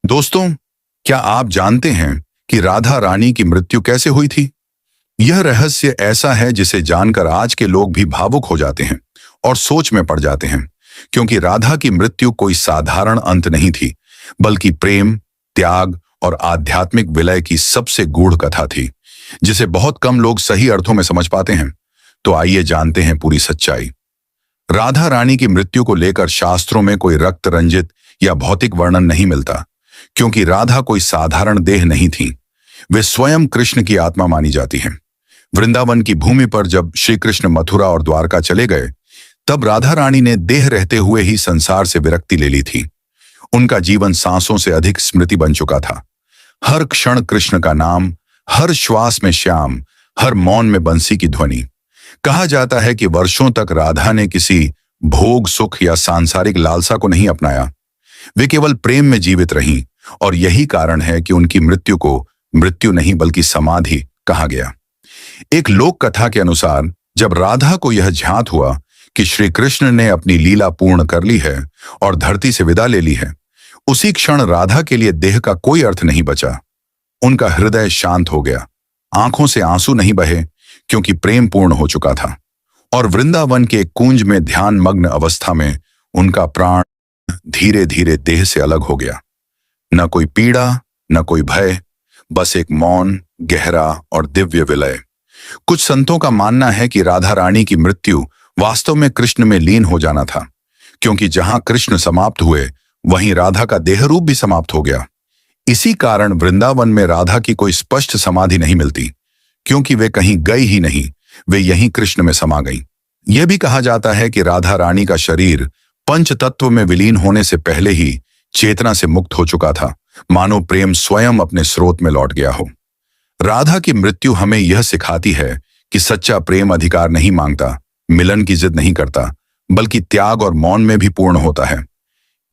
दोस्तों, क्या आप जानते हैं कि राधा रानी की मृत्यु कैसे हुई थी? यह रहस्य ऐसा है जिसे जानकर आज के लोग भी भावुक हो जाते हैं और सोच में पड़ जाते हैं, क्योंकि राधा की मृत्यु कोई साधारण अंत नहीं थी, बल्कि प्रेम, त्याग और आध्यात्मिक विलय की सबसे गूढ़ कथा थी, जिसे बहुत कम लोग सही अर्थों में समझ पाते हैं। तो आइए जानते हैं पूरी सच्चाई। राधा रानी की मृत्यु को लेकर शास्त्रों में कोई रक्त रंजित या भौतिक वर्णन नहीं मिलता, क्योंकि राधा कोई साधारण देह नहीं थी। वे स्वयं कृष्ण की आत्मा मानी जाती हैं। वृंदावन की भूमि पर जब श्री कृष्ण मथुरा और द्वारका चले गए, तब राधा रानी ने देह रहते हुए ही संसार से विरक्ति ले ली थी। उनका जीवन सांसों से अधिक स्मृति बन चुका था। हर क्षण कृष्ण का नाम, हर श्वास में श्याम, हर मौन में बंसी की ध्वनि। कहा जाता है कि वर्षों तक राधा ने किसी भोग, सुख या सांसारिक लालसा को नहीं अपनाया। वे केवल प्रेम में जीवित रहीं, और यही कारण है कि उनकी मृत्यु को मृत्यु नहीं बल्कि समाधि कहा गया। एक लोक कथा के अनुसार जब राधा को यह ज्ञात हुआ कि श्री कृष्ण ने अपनी लीला पूर्ण कर ली है और धरती से विदा ले ली है, उसी क्षण राधा के लिए देह का कोई अर्थ नहीं बचा। उनका हृदय शांत हो गया, आंखों से आंसू नहीं बहे, क्योंकि प्रेम पूर्ण हो चुका था। और वृंदावन के कुंज में ध्यान मग्न अवस्था में उनका प्राण धीरे धीरे देह से अलग हो गया। न कोई पीड़ा, न कोई भय, बस एक मौन, गहरा और दिव्य विलय। कुछ संतों का मानना है कि राधा रानी की मृत्यु वास्तव में कृष्ण में लीन हो जाना था, क्योंकि जहां कृष्ण समाप्त हुए वहीं राधा का देह रूप भी समाप्त हो गया। इसी कारण वृंदावन में राधा की कोई स्पष्ट समाधि नहीं मिलती, क्योंकि वे कहीं गई ही नहीं, वे यहीं कृष्ण में समा गईं। यह भी कहा जाता है कि राधा रानी का शरीर पंच तत्व में विलीन होने से पहले ही चेतना से मुक्त हो चुका था, मानो प्रेम स्वयं अपने स्रोत में लौट गया हो। राधा की मृत्यु हमें यह सिखाती है कि सच्चा प्रेम अधिकार नहीं मांगता, मिलन की जिद नहीं करता, बल्कि त्याग और मौन में भी पूर्ण होता है।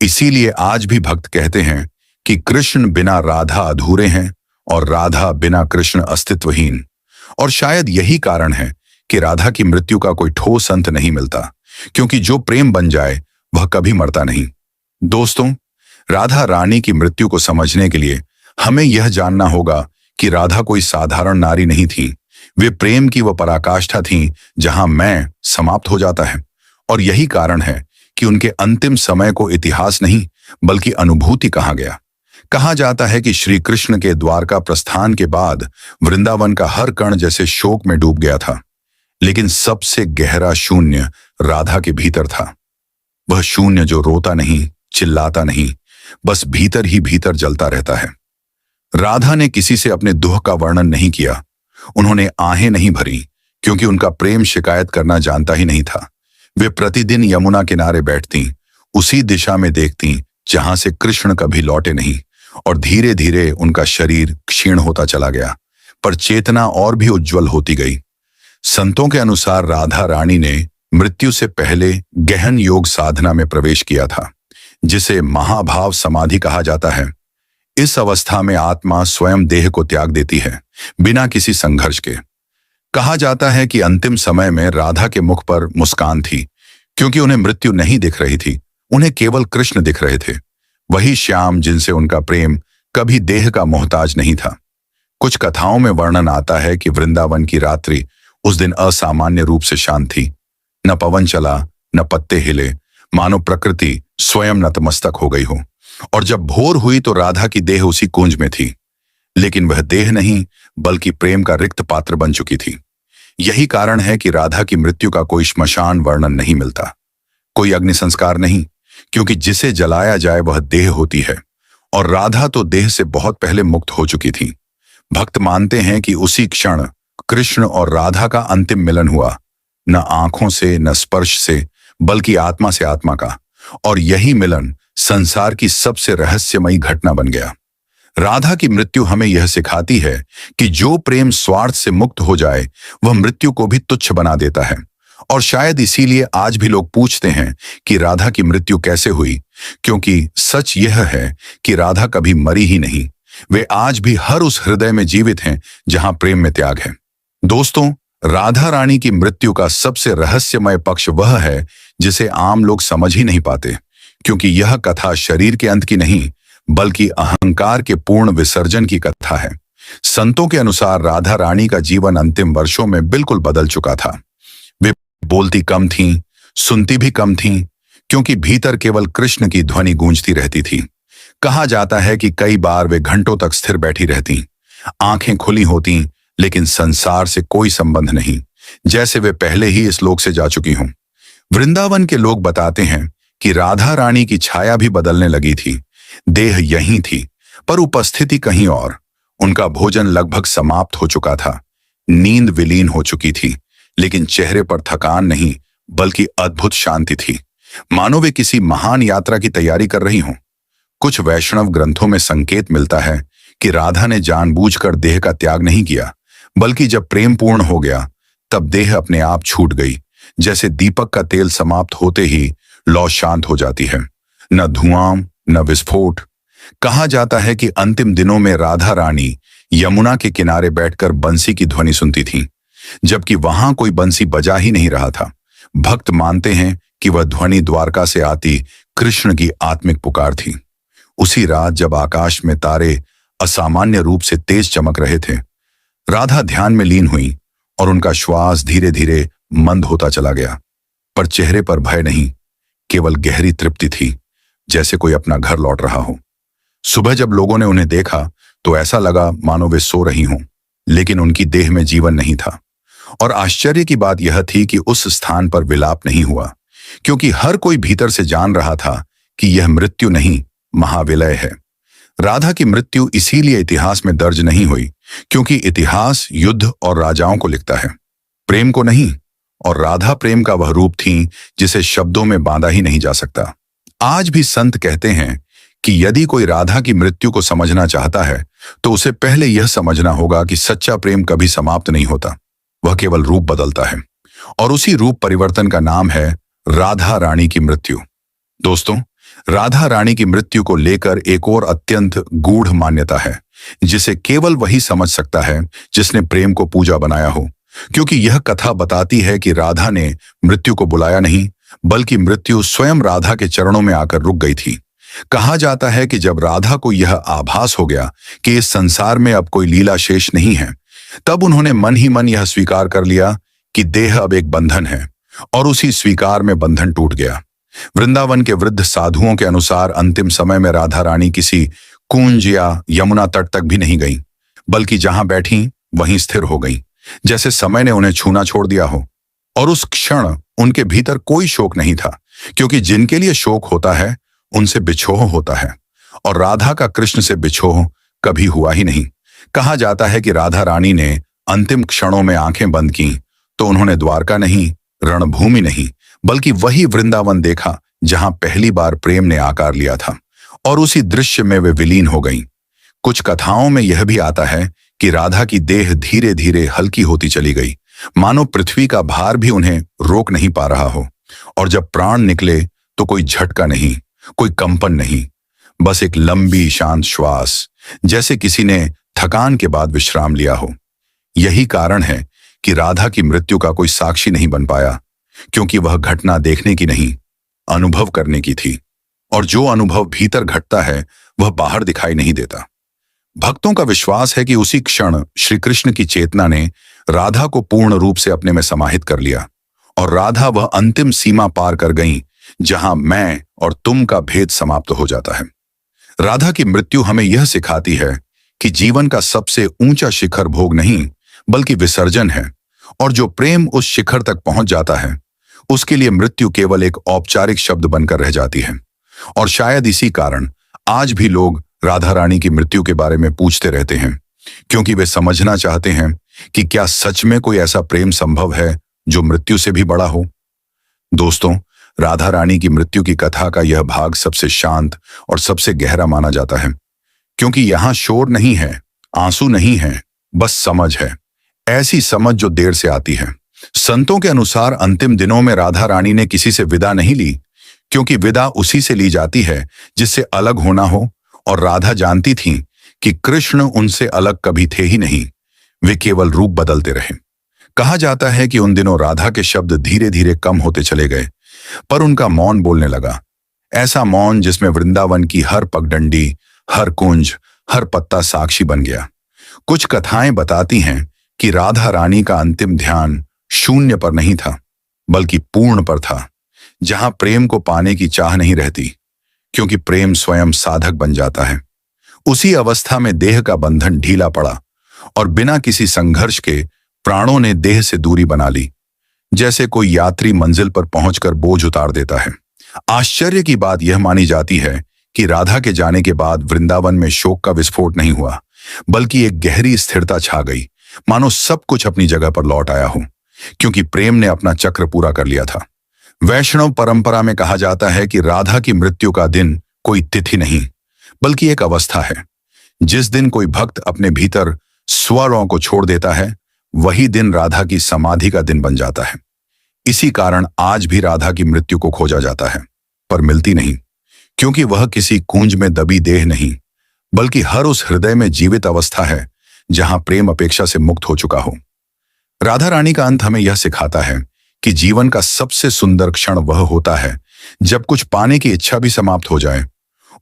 इसीलिए आज भी भक्त कहते हैं कि कृष्ण बिना राधा अधूरे हैं और राधा बिना कृष्ण अस्तित्वहीन। और शायद यही कारण है कि राधा की मृत्यु का कोई ठोस अंत नहीं मिलता, क्योंकि जो प्रेम बन जाए वह कभी मरता नहीं। दोस्तों, राधा रानी की मृत्यु को समझने के लिए हमें यह जानना होगा कि राधा कोई साधारण नारी नहीं थी। वे प्रेम की वह पराकाष्ठा थीं जहां मैं समाप्त हो जाता है। और यही कारण है कि उनके अंतिम समय को इतिहास नहीं बल्कि अनुभूति कहा गया। कहा जाता है कि श्री कृष्ण के द्वारका प्रस्थान के बाद वृंदावन का हर कण जैसे शोक में डूब गया था, लेकिन सबसे गहरा शून्य राधा के भीतर था। वह शून्य जो रोता नहीं, चिल्लाता नहीं, बस भीतर ही भीतर जलता रहता है। राधा ने किसी से अपने दुख का वर्णन नहीं किया। उन्होंने आहें नहीं भरी, क्योंकि उनका प्रेम शिकायत करना जानता ही नहीं था। वे प्रतिदिन यमुना किनारे बैठती, उसी दिशा में देखती जहां से कृष्ण कभी लौटे नहीं, और धीरे धीरे उनका शरीर क्षीण होता चला गया, पर चेतना और भी उज्जवल होती गई। संतों के अनुसार राधा रानी ने मृत्यु से पहले गहन योग साधना में प्रवेश किया था, जिसे महाभाव समाधि कहा जाता है। इस अवस्था में आत्मा स्वयं देह को त्याग देती है, बिना किसी संघर्ष के। कहा जाता है कि अंतिम समय में राधा के मुख पर मुस्कान थी, क्योंकि उन्हें मृत्यु नहीं दिख रही थी, उन्हें केवल कृष्ण दिख रहे थे, वही श्याम जिनसे उनका प्रेम कभी देह का मोहताज नहीं था। कुछ कथाओं में वर्णन आता है कि वृंदावन की रात्रि उस दिन असामान्य रूप से शांत थी। न पवन चला, न पत्ते हिले, मानो प्रकृति स्वयं नतमस्तक हो गई हो। और जब भोर हुई तो राधा की देह उसी कुंज में थी, लेकिन वह देह नहीं बल्कि प्रेम का रिक्त पात्र बन चुकी थी। यही कारण है कि राधा की मृत्यु का कोई श्मशान वर्णन नहीं मिलता, कोई अग्नि संस्कार नहीं, क्योंकि जिसे जलाया जाए वह देह होती है, और राधा तो देह से बहुत पहले मुक्त हो चुकी थी। भक्त मानते हैं कि उसी क्षण कृष्ण और राधा का अंतिम मिलन हुआ, न आंखों से, न स्पर्श से, बल्कि आत्मा से आत्मा का। और यही मिलन संसार की सबसे रहस्यमयी घटना बन गया। राधा की मृत्यु हमें यह सिखाती है कि जो प्रेम स्वार्थ से मुक्त हो जाए वह मृत्यु को भी तुच्छ बना देता है। और शायद इसीलिए आज भी लोग पूछते हैं कि राधा की मृत्यु कैसे हुई, क्योंकि सच यह है कि राधा कभी मरी ही नहीं। वे आज भी हर उस हृदय में जीवित हैं जहां प्रेम में त्याग है। दोस्तों, राधा रानी की मृत्यु का सबसे रहस्यमय पक्ष वह है जिसे आम लोग समझ ही नहीं पाते, क्योंकि यह कथा शरीर के अंत की नहीं बल्कि अहंकार के पूर्ण विसर्जन की कथा है। संतों के अनुसार राधा रानी का जीवन अंतिम वर्षों में बिल्कुल बदल चुका था। वे बोलती कम थीं, सुनती भी कम थीं, क्योंकि भीतर केवल कृष्ण की ध्वनि गूंजती रहती थी। कहा जाता है कि कई बार वे घंटों तक स्थिर बैठी रहती, आंखें खुली होती, लेकिन संसार से कोई संबंध नहीं, जैसे वे पहले ही इस लोक से जा चुकी हों। वृंदावन के लोग बताते हैं कि राधा रानी की छाया भी बदलने लगी थी। देह यहीं थी, पर उपस्थिति कहीं और। उनका भोजन लगभग समाप्त हो चुका था, नींद विलीन हो चुकी थी, लेकिन चेहरे पर थकान नहीं, बल्कि अद्भुत शांति थी, मानो वे किसी महान यात्रा की तैयारी कर रही हों। कुछ वैष्णव ग्रंथों में संकेत मिलता है कि राधा ने जानबूझकर देह का त्याग नहीं किया, बल्कि जब प्रेम पूर्ण हो गया तब देह अपने आप छूट गई, जैसे दीपक का तेल समाप्त होते ही लौ शांत हो जाती है। न धुआं न विस्फोट। कहा जाता है कि अंतिम दिनों में राधा रानी यमुना के किनारे बैठकर बंसी की ध्वनि सुनती थीं, जबकि वहां कोई बंसी बजा ही नहीं रहा था। भक्त मानते हैं कि वह ध्वनि द्वारका से आती कृष्ण की आत्मिक पुकार थी। उसी रात जब आकाश में तारे असामान्य रूप से तेज चमक रहे थे, राधा ध्यान में लीन हुई और उनका श्वास धीरे धीरे मंद होता चला गया। पर चेहरे पर भय नहीं, केवल गहरी तृप्ति थी, जैसे कोई अपना घर लौट रहा हो। सुबह जब लोगों ने उन्हें देखा तो ऐसा लगा मानो वे सो रही हों, लेकिन उनकी देह में जीवन नहीं था। और आश्चर्य की बात यह थी कि उस स्थान पर विलाप नहीं हुआ, क्योंकि हर कोई भीतर से जान रहा था कि यह मृत्यु नहीं, महाविलय है। राधा की मृत्यु इसीलिए इतिहास में दर्ज नहीं हुई, क्योंकि इतिहास युद्ध और राजाओं को लिखता है, प्रेम को नहीं। और राधा प्रेम का वह रूप थी जिसे शब्दों में बांधा ही नहीं जा सकता। आज भी संत कहते हैं कि यदि कोई राधा की मृत्यु को समझना चाहता है तो उसे पहले यह समझना होगा कि सच्चा प्रेम कभी समाप्त नहीं होता, वह केवल रूप बदलता है। और उसी रूप परिवर्तन का नाम है राधा रानी की मृत्यु। दोस्तों, राधा रानी की मृत्यु को लेकर एक और अत्यंत गूढ़ मान्यता है, जिसे केवल वही समझ सकता है जिसने प्रेम को पूजा बनाया हो, क्योंकि यह कथा बताती है कि राधा ने मृत्यु को बुलाया नहीं, बल्कि मृत्यु स्वयं राधा के चरणों में आकर रुक गई थी। कहा जाता है कि जब राधा को यह आभास हो गया कि इस संसार में अब कोई लीला शेष नहीं है, तब उन्होंने मन ही मन यह स्वीकार कर लिया कि देह अब एक बंधन है, और उसी स्वीकार में बंधन टूट गया। वृंदावन के वृद्ध साधुओं के अनुसार अंतिम समय में राधा रानी किसी कुंज या यमुना तट तक भी नहीं गईं, बल्कि जहां बैठी वहीं स्थिर हो गईं, जैसे समय ने उन्हें छूना छोड़ दिया हो। और उस क्षण उनके भीतर कोई शोक नहीं था, क्योंकि जिनके लिए शोक होता है उनसे बिछोह होता है, और राधा का कृष्ण से बिछोह कभी हुआ ही नहीं। कहा जाता है कि राधा रानी ने अंतिम क्षणों में आंखें बंद की तो उन्होंने द्वारका नहीं, रणभूमि नहीं, बल्कि वही वृंदावन देखा जहां पहली बार प्रेम ने आकार लिया था, और उसी दृश्य में वे विलीन हो गईं। कुछ कथाओं में यह भी आता है कि राधा की देह धीरे धीरे हल्की होती चली गई, मानो पृथ्वी का भार भी उन्हें रोक नहीं पा रहा हो। और जब प्राण निकले तो कोई झटका नहीं, कोई कंपन नहीं, बस एक लंबी शांत श्वास, जैसे किसी ने थकान के बाद विश्राम लिया हो। यही कारण है कि राधा की मृत्यु का कोई साक्षी नहीं बन पाया, क्योंकि वह घटना देखने की नहीं, अनुभव करने की थी, और जो अनुभव भीतर घटता है वह बाहर दिखाई नहीं देता। भक्तों का विश्वास है कि उसी क्षण श्री कृष्ण की चेतना ने राधा को पूर्ण रूप से अपने में समाहित कर लिया, और राधा वह अंतिम सीमा पार कर गई जहां मैं और तुम का भेद समाप्त हो जाता है। राधा की मृत्यु हमें यह सिखाती है कि जीवन का सबसे ऊंचा शिखर भोग नहीं, बल्कि विसर्जन है, और जो प्रेम उस शिखर तक पहुंच जाता है उसके लिए मृत्यु केवल एक औपचारिक शब्द बनकर रह जाती है। और शायद इसी कारण आज भी लोग राधा रानी की मृत्यु के बारे में पूछते रहते हैं, क्योंकि वे समझना चाहते हैं कि क्या सच में कोई ऐसा प्रेम संभव है जो मृत्यु से भी बड़ा हो। दोस्तों, राधा रानी की मृत्यु की कथा का यह भाग सबसे शांत और सबसे गहरा माना जाता है, क्योंकि यहां शोर नहीं है, आंसू नहीं है, बस समझ है, ऐसी समझ जो देर से आती है। संतों के अनुसार अंतिम दिनों में राधा रानी ने किसी से विदा नहीं ली, क्योंकि विदा उसी से ली जाती है जिससे अलग होना हो, और राधा जानती थीं कि कृष्ण उनसे अलग कभी थे ही नहीं, वे केवल रूप बदलते रहे। कहा जाता है कि उन दिनों राधा के शब्द धीरे धीरे कम होते चले गए, पर उनका मौन बोलने लगा, ऐसा मौन जिसमें वृंदावन की हर पगडंडी, हर कुंज, हर पत्ता साक्षी बन गया। कुछ कथाएं बताती हैं कि राधा रानी का अंतिम ध्यान शून्य पर नहीं था, बल्कि पूर्ण पर था, जहां प्रेम को पाने की चाह नहीं रहती, क्योंकि प्रेम स्वयं साधक बन जाता है। उसी अवस्था में देह का बंधन ढीला पड़ा और बिना किसी संघर्ष के प्राणों ने देह से दूरी बना ली, जैसे कोई यात्री मंजिल पर पहुंचकर बोझ उतार देता है। आश्चर्य की बात यह मानी जाती है कि राधा के जाने के बाद वृंदावन में शोक का विस्फोट नहीं हुआ, बल्कि एक गहरी स्थिरता छा गई, मानो सब कुछ अपनी जगह पर लौट आया हो, क्योंकि प्रेम ने अपना चक्र पूरा कर लिया था। वैष्णव परंपरा में कहा जाता है कि राधा की मृत्यु का दिन कोई तिथि नहीं, बल्कि एक अवस्था है। जिस दिन कोई भक्त अपने भीतर स्वरों को छोड़ देता है, वही दिन राधा की समाधि का दिन बन जाता है। इसी कारण आज भी राधा की मृत्यु को खोजा जाता है, पर मिलती नहीं, क्योंकि वह किसी कुंज में दबी देह नहीं, बल्कि हर उस हृदय में जीवित अवस्था है जहां प्रेम अपेक्षा से मुक्त हो चुका हो। राधा रानी का अंत हमें यह सिखाता है कि जीवन का सबसे सुंदर क्षण वह होता है जब कुछ पाने की इच्छा भी समाप्त हो जाए,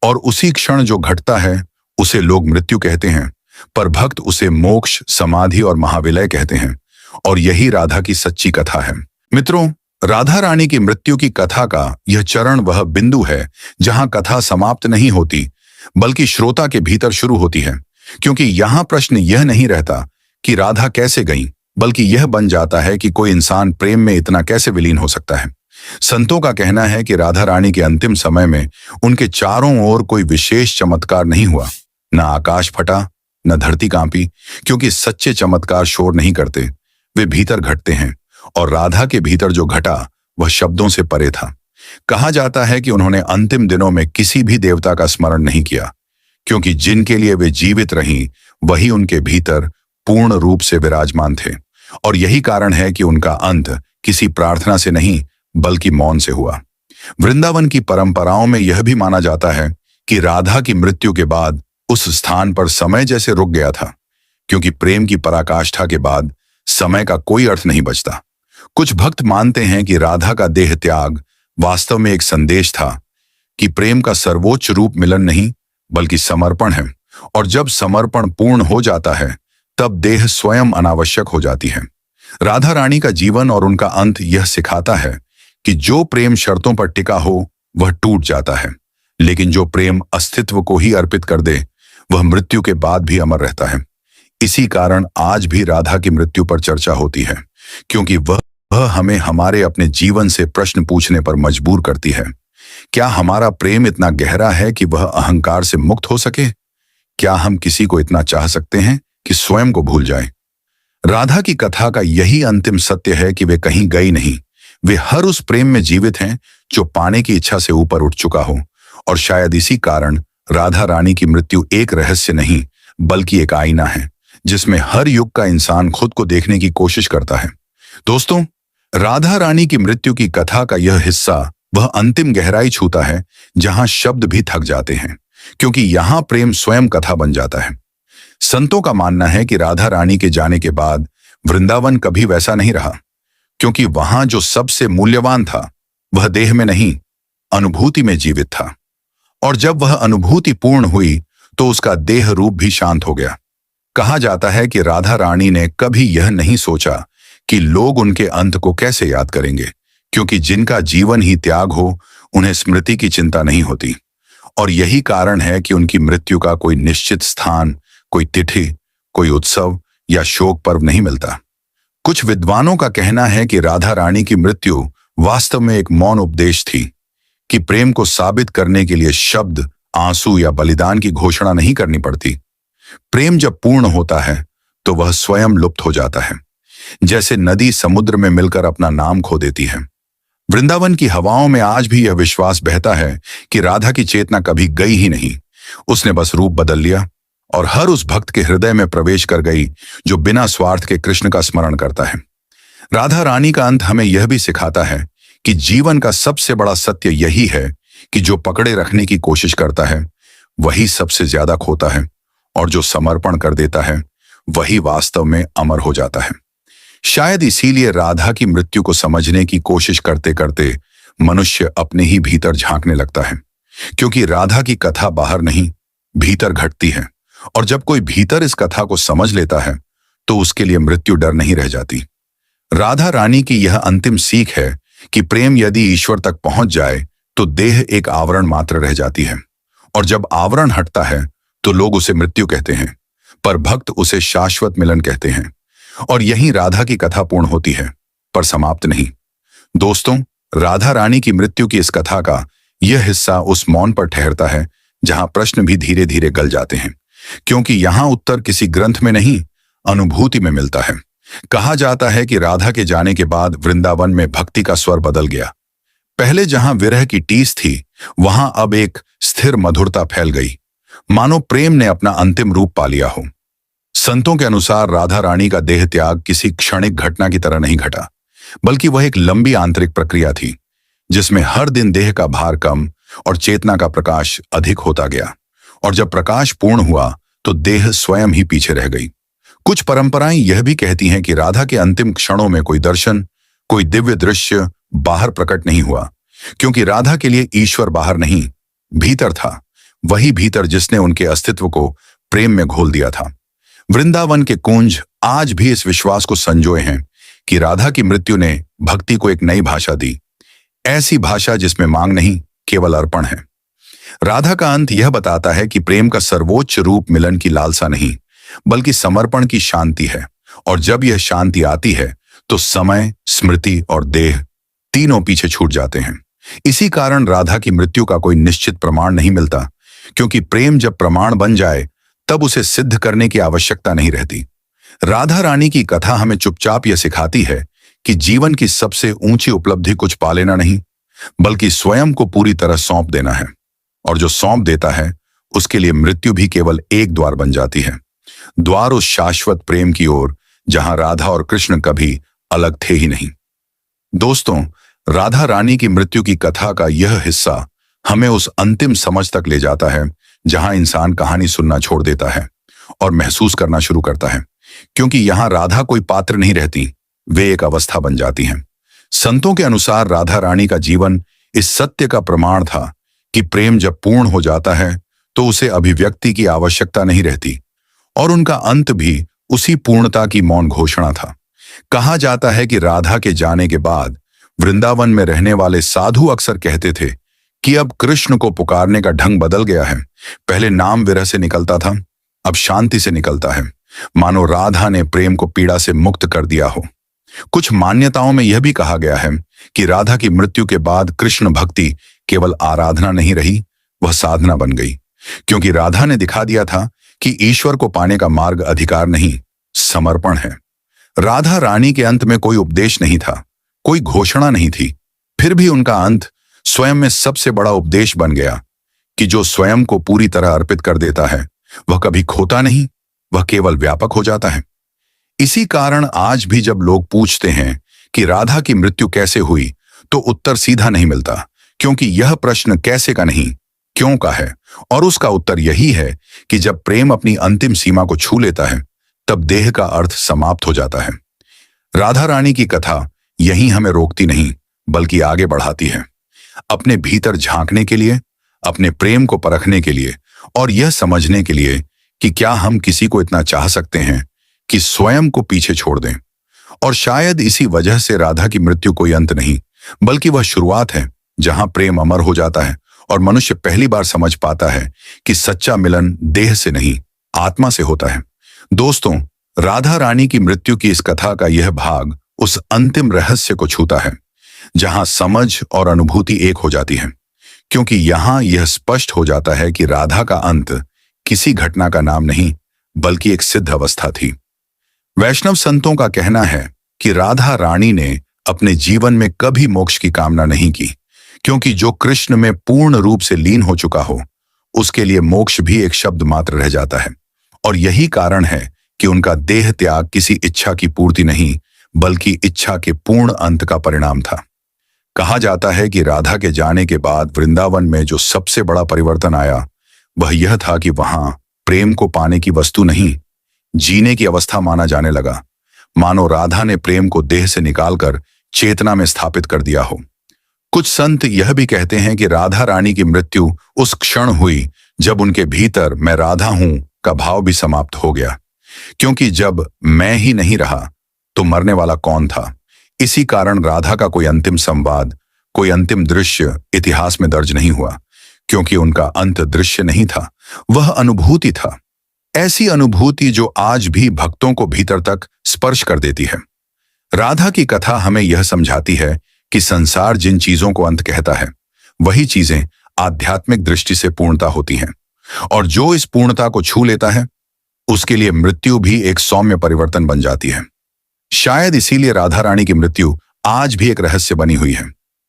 और उसी क्षण जो घटता है उसे लोग मृत्यु कहते हैं, पर भक्त उसे मोक्ष, समाधि और महाविलय कहते हैं। और यही राधा की सच्ची कथा है। मित्रों, राधा रानी की मृत्यु की कथा का यह चरण वह बिंदु है जहां कथा समाप्त नहीं होती, बल्कि श्रोता के भीतर शुरू होती है, क्योंकि यहां प्रश्न यह नहीं रहता कि राधा कैसे गई, बल्कि यह बन जाता है कि कोई इंसान प्रेम में इतना कैसे विलीन हो सकता है। संतों का कहना है कि राधा रानी के अंतिम समय में उनके चारों ओर कोई विशेष चमत्कार नहीं हुआ, न आकाश फटा, न धरती कांपी, क्योंकि सच्चे चमत्कार शोर नहीं करते, वे भीतर घटते हैं, और राधा के भीतर जो घटा वह शब्दों से परे था। कहा जाता है कि उन्होंने अंतिम दिनों में किसी भी देवता का स्मरण नहीं किया, क्योंकि जिनके लिए वे जीवित रहीं वही उनके भीतर पूर्ण रूप से विराजमान थे, और यही कारण है कि उनका अंत किसी प्रार्थना से नहीं बल्कि मौन से हुआ। वृंदावन की परंपराओं में यह भी माना जाता है कि राधा की मृत्यु के बाद उस स्थान पर समय जैसे रुक गया था, क्योंकि प्रेम की पराकाष्ठा के बाद समय का कोई अर्थ नहीं बचता। कुछ भक्त मानते हैं कि राधा का देह त्याग वास्तव में एक संदेश था कि प्रेम का सर्वोच्च रूप मिलन नहीं बल्कि समर्पण है, और जब समर्पण पूर्ण हो जाता है तब देह स्वयं अनावश्यक हो जाती है। राधा रानी का जीवन और उनका अंत यह सिखाता है कि जो प्रेम शर्तों पर टिका हो वह टूट जाता है, लेकिन जो प्रेम अस्तित्व को ही अर्पित कर दे वह मृत्यु के बाद भी अमर रहता है। इसी कारण आज भी राधा की मृत्यु पर चर्चा होती है, क्योंकि वह हमें हमारे अपने जीवन से प्रश्न पूछने पर मजबूर करती है। क्या हमारा प्रेम इतना गहरा है कि वह अहंकार से मुक्त हो सके? क्या हम किसी को इतना चाह सकते हैं कि स्वयं को भूल जाएं? राधा की कथा का यही अंतिम सत्य है कि वे कहीं गई नहीं, वे हर उस प्रेम में जीवित हैं जो पाने की इच्छा से ऊपर उठ चुका हो, और शायद इसी कारण राधा रानी की मृत्यु एक रहस्य नहीं बल्कि एक आईना है, जिसमें हर युग का इंसान खुद को देखने की कोशिश करता है। दोस्तों, राधा रानी की मृत्यु की कथा का यह हिस्सा वह अंतिम गहराई छूता है जहां शब्द भी थक जाते हैं, क्योंकि यहां प्रेम स्वयं कथा बन जाता है। संतों का मानना है कि राधा रानी के जाने के बाद वृंदावन कभी वैसा नहीं रहा, क्योंकि वहां जो सबसे मूल्यवान था वह देह में नहीं, अनुभूति में जीवित था, और जब वह अनुभूति पूर्ण हुई तो उसका देह रूप भी शांत हो गया। कहा जाता है कि राधा रानी ने कभी यह नहीं सोचा कि लोग उनके अंत को कैसे याद करेंगे, क्योंकि जिनका जीवन ही त्याग हो उन्हें स्मृति की चिंता नहीं होती, और यही कारण है कि उनकी मृत्यु का कोई निश्चित स्थान, कोई तिथि, कोई उत्सव या शोक पर्व नहीं मिलता। कुछ विद्वानों का कहना है कि राधा रानी की मृत्यु वास्तव में एक मौन उपदेश थी कि प्रेम को साबित करने के लिए शब्द, आंसू या बलिदान की घोषणा नहीं करनी पड़ती। प्रेम जब पूर्ण होता है तो वह स्वयं लुप्त हो जाता है, जैसे नदी समुद्र में मिलकर अपना नाम खो देती है। वृंदावन की हवाओं में आज भी यह विश्वास बहता है कि राधा की चेतना कभी गई ही नहीं, उसने बस रूप बदल लिया और हर उस भक्त के हृदय में प्रवेश कर गई जो बिना स्वार्थ के कृष्ण का स्मरण करता है। राधा रानी का अंत हमें यह भी सिखाता है कि जीवन का सबसे बड़ा सत्य यही है कि जो पकड़े रखने की कोशिश करता है वही सबसे ज्यादा खोता है, और जो समर्पण कर देता है वही वास्तव में अमर हो जाता है। शायद इसीलिए राधा की मृत्यु को समझने की कोशिश करते करते मनुष्य अपने ही भीतर झांकने लगता है, क्योंकि राधा की कथा बाहर नहीं भीतर घटती है। और जब कोई भीतर इस कथा को समझ लेता है तो उसके लिए मृत्यु डर नहीं रह जाती। राधा रानी की यह अंतिम सीख है कि प्रेम यदि ईश्वर तक पहुंच जाए तो देह एक आवरण मात्र रह जाती है, और जब आवरण हटता है तो लोग उसे मृत्यु कहते हैं, पर भक्त उसे शाश्वत मिलन कहते हैं। और यहीं राधा की कथा पूर्ण होती है, पर समाप्त नहीं। दोस्तों, राधा रानी की मृत्यु की इस कथा का यह हिस्सा उस मौन पर ठहरता है जहां प्रश्न भी धीरे धीरे गल जाते हैं, क्योंकि यहां उत्तर किसी ग्रंथ में नहीं, अनुभूति में मिलता है। कहा जाता है कि राधा के जाने के बाद वृंदावन में भक्ति का स्वर बदल गया। पहले जहां विरह की टीस थी, वहां अब एक स्थिर मधुरता फैल गई, मानो प्रेम ने अपना अंतिम रूप पा लिया हो। संतों के अनुसार राधा रानी का देह त्याग किसी क्षणिक घटना की तरह नहीं घटा, बल्कि वह एक लंबी आंतरिक प्रक्रिया थी, जिसमें हर दिन देह का भार कम और चेतना का प्रकाश अधिक होता गया। और जब प्रकाश पूर्ण हुआ तो देह स्वयं ही पीछे रह गई। कुछ परंपराएं यह भी कहती हैं कि राधा के अंतिम क्षणों में कोई दर्शन, कोई दिव्य दृश्य बाहर प्रकट नहीं हुआ, क्योंकि राधा के लिए ईश्वर बाहर नहीं, भीतर था। वही भीतर जिसने उनके अस्तित्व को प्रेम में घोल दिया था। वृंदावन के कुंज आज भी इस विश्वास को संजोए हैं कि राधा की मृत्यु ने भक्ति को एक नई भाषा दी, ऐसी भाषा जिसमें मांग नहीं, केवल अर्पण है। राधा का अंत यह बताता है कि प्रेम का सर्वोच्च रूप मिलन की लालसा नहीं, बल्कि समर्पण की शांति है। और जब यह शांति आती है तो समय, स्मृति और देह तीनों पीछे छूट जाते हैं। इसी कारण राधा की मृत्यु का कोई निश्चित प्रमाण नहीं मिलता, क्योंकि प्रेम जब प्रमाण बन जाए तब उसे सिद्ध करने की आवश्यकता नहीं रहती। राधा रानी की कथा हमें चुपचाप यह सिखाती है कि जीवन की सबसे ऊंची उपलब्धि कुछ पा लेना नहीं, बल्कि स्वयं को पूरी तरह सौंप देना है। और जो सौंप देता है उसके लिए मृत्यु भी केवल एक द्वार बन जाती है, द्वार उस शाश्वत प्रेम की ओर जहां राधा और कृष्ण कभी अलग थे ही नहीं। दोस्तों, राधा रानी की मृत्यु की कथा का यह हिस्सा हमें उस अंतिम समझ तक ले जाता है जहां इंसान कहानी सुनना छोड़ देता है और महसूस करना शुरू करता है, क्योंकि यहां राधा कोई पात्र नहीं रहती, वे एक अवस्था बन जाती हैं। संतों के अनुसार राधा रानी का जीवन इस सत्य का प्रमाण था कि प्रेम जब पूर्ण हो जाता है तो उसे अभिव्यक्ति की आवश्यकता नहीं रहती, और उनका अंत भी उसी पूर्णता की मौन घोषणा था। कहा जाता है कि राधा के जाने के बाद वृंदावन में रहने वाले साधु अक्सर कहते थे कि अब कृष्ण को पुकारने का ढंग बदल गया है। पहले नाम विरह से निकलता था, अब शांति से निकलता है, मानो राधा ने प्रेम को पीड़ा से मुक्त कर दिया हो। कुछ मान्यताओं में यह भी कहा गया है कि राधा की मृत्यु के बाद कृष्ण भक्ति केवल आराधना नहीं रही, वह साधना बन गई, क्योंकि राधा ने दिखा दिया था कि ईश्वर को पाने का मार्ग अधिकार नहीं, समर्पण है। राधा रानी के अंत में कोई उपदेश नहीं था, कोई घोषणा नहीं थी, फिर भी उनका अंत स्वयं में सबसे बड़ा उपदेश बन गया कि जो स्वयं को पूरी तरह अर्पित कर देता है वह कभी खोता नहीं, वह केवल व्यापक हो जाता है। इसी कारण आज भी जब लोग पूछते हैं कि राधा की मृत्यु कैसे हुई, तो उत्तर सीधा नहीं मिलता, क्योंकि यह प्रश्न कैसे का नहीं, क्यों का है। और उसका उत्तर यही है कि जब प्रेम अपनी अंतिम सीमा को छू लेता है तब देह का अर्थ समाप्त हो जाता है। राधा रानी की कथा यही हमें रोकती नहीं, बल्कि आगे बढ़ाती है, अपने भीतर झांकने के लिए, अपने प्रेम को परखने के लिए, और यह समझने के लिए कि क्या हम किसी को इतना चाह सकते हैं कि स्वयं को पीछे छोड़ दें। और शायद इसी वजह से राधा की मृत्यु कोई अंत नहीं, बल्कि वह शुरुआत है जहां प्रेम अमर हो जाता है और मनुष्य पहली बार समझ पाता है कि सच्चा मिलन देह से नहीं, आत्मा से होता है। दोस्तों, राधा रानी की मृत्यु की इस कथा का यह भाग उस अंतिम रहस्य को छूता है जहां समझ और अनुभूति एक हो जाती है, क्योंकि यहां यह स्पष्ट हो जाता है कि राधा का अंत किसी घटना का नाम नहीं, बल्कि एक सिद्ध अवस्था थी। वैष्णव संतों का कहना है कि राधा रानी ने अपने जीवन में कभी मोक्ष की कामना नहीं की, क्योंकि जो कृष्ण में पूर्ण रूप से लीन हो चुका हो उसके लिए मोक्ष भी एक शब्द मात्र रह जाता है। और यही कारण है कि उनका देह त्याग किसी इच्छा की पूर्ति नहीं, बल्कि इच्छा के पूर्ण अंत का परिणाम था। कहा जाता है कि राधा के जाने के बाद वृंदावन में जो सबसे बड़ा परिवर्तन आया वह यह था कि वहां प्रेम को पाने की वस्तु नहीं, जीने की अवस्था माना जाने लगा, मानो राधा ने प्रेम को देह से निकालकर चेतना में स्थापित कर दिया हो। कुछ संत यह भी कहते हैं कि राधा रानी की मृत्यु उस क्षण हुई जब उनके भीतर मैं राधा हूं का भाव भी समाप्त हो गया, क्योंकि जब मैं ही नहीं रहा तो मरने वाला कौन था। इसी कारण राधा का कोई अंतिम संवाद, कोई अंतिम दृश्य इतिहास में दर्ज नहीं हुआ, क्योंकि उनका अंत दृश्य नहीं था, वह अनुभूति था। ऐसी अनुभूति जो आज भी भक्तों को भीतर तक स्पर्श कर देती है। राधा की कथा हमें यह समझाती है कि संसार जिन चीजों को अंत कहता है, वही चीजें आध्यात्मिक दृष्टि से पूर्णता होती हैं, और जो इस पूर्णता को छू लेता है उसके लिए मृत्यु भी एक सौम्य परिवर्तन बन जाती है। शायद इसीलिए राधा रानी की मृत्यु आज भी एक रहस्य बनी हुई है,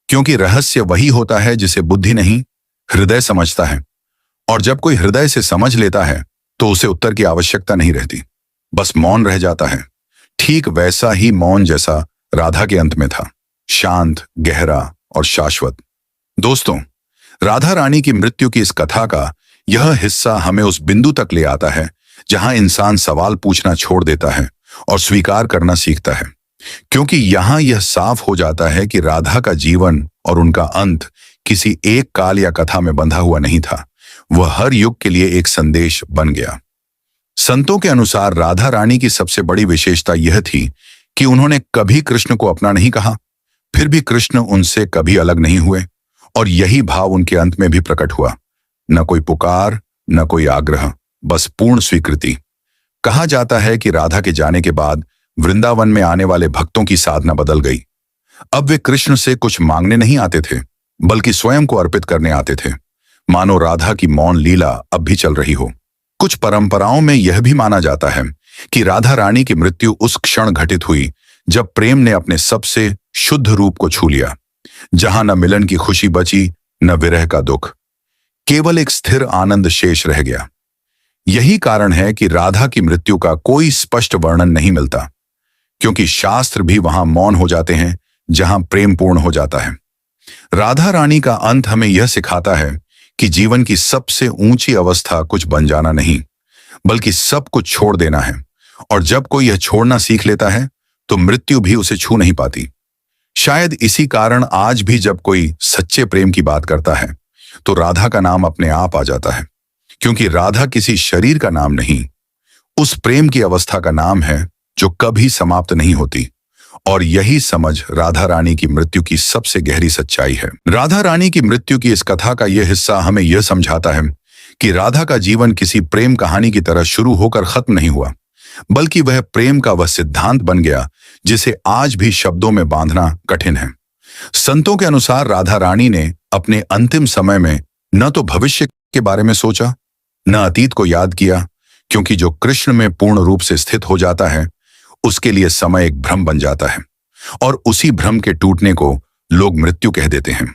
क्योंकि रहस्य वही होता है जिसे बुद्धि नहीं, हृदय समझता है। और जब कोई हृदय से समझ लेता है तो उसे उत्तर की आवश्यकता नहीं रहती, बस मौन रह जाता है। ठीक वैसा ही मौन जैसा राधा के अंत में था, शांत, गहरा और शाश्वत। दोस्तों, राधा रानी की मृत्यु की इस कथा का यह हिस्सा हमें उस बिंदु तक ले आता है जहां इंसान सवाल पूछना छोड़ देता है और स्वीकार करना सीखता है, क्योंकि यहां यह साफ हो जाता है कि राधा का जीवन और उनका अंत किसी एक काल या कथा में बंधा हुआ नहीं था, वह हर युग के लिए एक संदेश बन गया। संतों के अनुसार राधा रानी की सबसे बड़ी विशेषता यह थी कि उन्होंने कभी कृष्ण को अपना नहीं कहा, फिर भी कृष्ण उनसे कभी अलग नहीं हुए, और यही भाव उनके अंत में भी प्रकट हुआ। न कोई पुकार, न कोई आग्रह, बस पूर्ण स्वीकृति। कहा जाता है कि राधा के जाने के बाद वृंदावन में आने वाले भक्तों की साधना बदल गई। अब वे कृष्ण से कुछ मांगने नहीं आते थे, बल्कि स्वयं को अर्पित करने आते थे, मानो राधा की मौन लीला अब भी चल रही हो। कुछ परंपराओं में यह भी माना जाता है कि राधा रानी की मृत्यु उस क्षण घटित हुई जब प्रेम ने अपने सबसे शुद्ध रूप को छू लिया, जहां न मिलन की खुशी बची, न विरह का दुख, केवल एक स्थिर आनंद शेष रह गया। यही कारण है कि राधा की मृत्यु का कोई स्पष्ट वर्णन नहीं मिलता, क्योंकि शास्त्र भी वहां मौन हो जाते हैं जहां प्रेम पूर्ण हो जाता है। राधा रानी का अंत हमें यह सिखाता है कि जीवन की सबसे ऊंची अवस्था कुछ बन जाना नहीं, बल्कि सब कुछ छोड़ देना है, और जब कोई यह छोड़ना सीख लेता है तो मृत्यु भी उसे छू नहीं पाती। शायद इसी कारण आज भी जब कोई सच्चे प्रेम की बात करता है तो राधा का नाम अपने आप आ जाता है, क्योंकि राधा किसी शरीर का नाम नहीं, उस प्रेम की अवस्था का नाम है जो कभी समाप्त नहीं होती। और यही समझ राधा रानी की मृत्यु की सबसे गहरी सच्चाई है। राधा रानी की मृत्यु की इस कथा का यह हिस्सा हमें यह समझाता है कि राधा का जीवन किसी प्रेम कहानी की तरह शुरू होकर खत्म नहीं हुआ, बल्कि वह प्रेम का वह सिद्धांत बन गया जिसे आज भी शब्दों में बांधना कठिन है। संतों के अनुसार राधा रानी ने अपने अंतिम समय में न तो भविष्य के बारे में सोचा, न अतीत को याद किया, क्योंकि जो कृष्ण में पूर्ण रूप से स्थित हो जाता है उसके लिए समय एक भ्रम बन जाता है, और उसी भ्रम के टूटने को लोग मृत्यु कह देते हैं।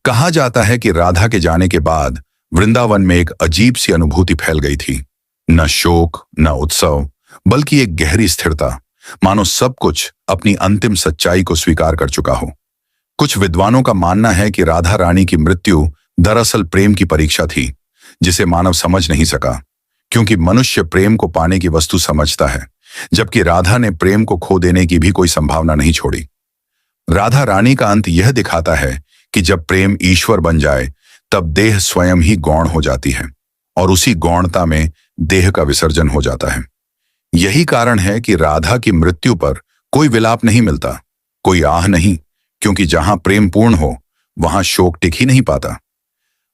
कहा जाता है कि राधा के जाने के बाद वृंदावन में एक अजीब सी अनुभूति फैल गई थी, न शोक, न उत्सव, बल्कि एक गहरी स्थिरता, मानो सब कुछ अपनी अंतिम सच्चाई को स्वीकार कर चुका हो। कुछ विद्वानों का मानना है कि राधा रानी की मृत्यु दरअसल प्रेम की परीक्षा थी, जिसे मानव समझ नहीं सका, क्योंकि मनुष्य प्रेम को पाने की वस्तु समझता है, जबकि राधा ने प्रेम को खो देने की भी कोई संभावना नहीं छोड़ी। राधा रानी का अंत यह दिखाता है कि जब प्रेम ईश्वर बन जाए तब देह स्वयं ही गौण हो जाती है, और उसी गौणता में देह का विसर्जन हो जाता है। यही कारण है कि राधा की मृत्यु पर कोई विलाप नहीं मिलता, कोई आह नहीं, क्योंकि जहां प्रेम पूर्ण हो वहां शोक टिक ही नहीं पाता।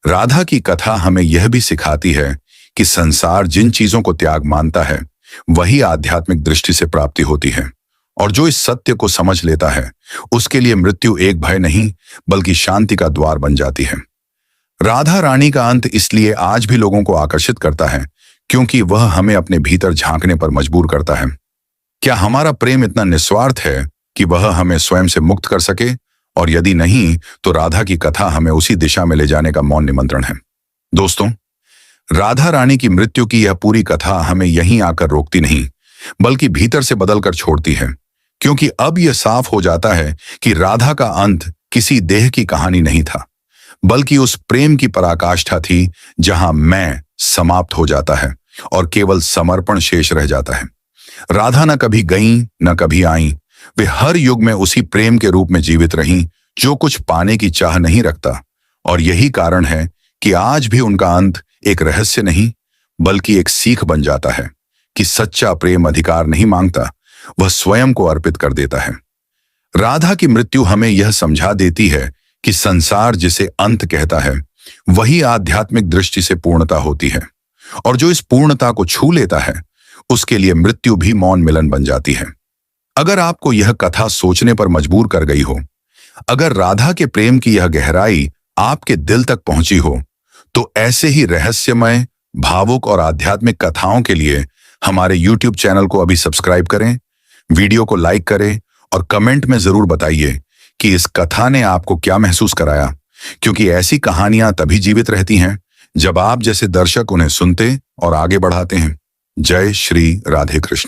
राधा की कथा हमें यह भी सिखाती है कि संसार जिन चीजों को त्याग मानता है वही आध्यात्मिक दृष्टि से प्राप्ति होती है, और जो इस सत्य को समझ लेता है उसके लिए मृत्यु एक भय नहीं बल्कि शांति का द्वार बन जाती है। राधा रानी का अंत इसलिए आज भी लोगों को आकर्षित करता है क्योंकि वह हमें अपने भीतर झांकने पर मजबूर करता है। क्या हमारा प्रेम इतना निस्वार्थ है कि वह हमें स्वयं से मुक्त कर सके? और यदि नहीं, तो राधा की कथा हमें उसी दिशा में ले जाने का मौन निमंत्रण है। दोस्तों, राधा रानी की मृत्यु की यह पूरी कथा हमें यहीं आकर रोकती नहीं, बल्कि भीतर से बदलकर छोड़ती है, क्योंकि अब यह साफ हो जाता है कि राधा का अंत किसी देह की कहानी नहीं था, बल्कि उस प्रेम की पराकाष्ठा थी जहां मैं समाप्त हो जाता है और केवल समर्पण शेष रह जाता है। राधा न कभी गईं, न कभी आईं, वे हर युग में उसी प्रेम के रूप में जीवित रहीं जो कुछ पाने की चाह नहीं रखता, और यही कारण है कि आज भी उनका अंत एक रहस्य नहीं, बल्कि एक सीख बन जाता है कि सच्चा प्रेम अधिकार नहीं मांगता, वह स्वयं को अर्पित कर देता है। राधा की मृत्यु हमें यह समझा देती है कि संसार जिसे अंत कहता है, वही आध्यात्मिक दृष्टि से पूर्णता होती है, और जो इस पूर्णता को छू लेता है, उसके लिए मृत्यु भी मौन मिलन बन जाती है। अगर आपको यह कथा सोचने पर मजबूर कर गई हो, अगर राधा के प्रेम की यह गहराई आपके दिल तक पहुंची हो, तो ऐसे ही रहस्यमय, भावुक और आध्यात्मिक कथाओं के लिए हमारे YouTube चैनल को अभी सब्सक्राइब करें, वीडियो को लाइक करें और कमेंट में जरूर बताइए कि इस कथा ने आपको क्या महसूस कराया, क्योंकि ऐसी कहानियां तभी जीवित रहती हैं जब आप जैसे दर्शक उन्हें सुनते और आगे बढ़ाते हैं। जय श्री राधे कृष्ण।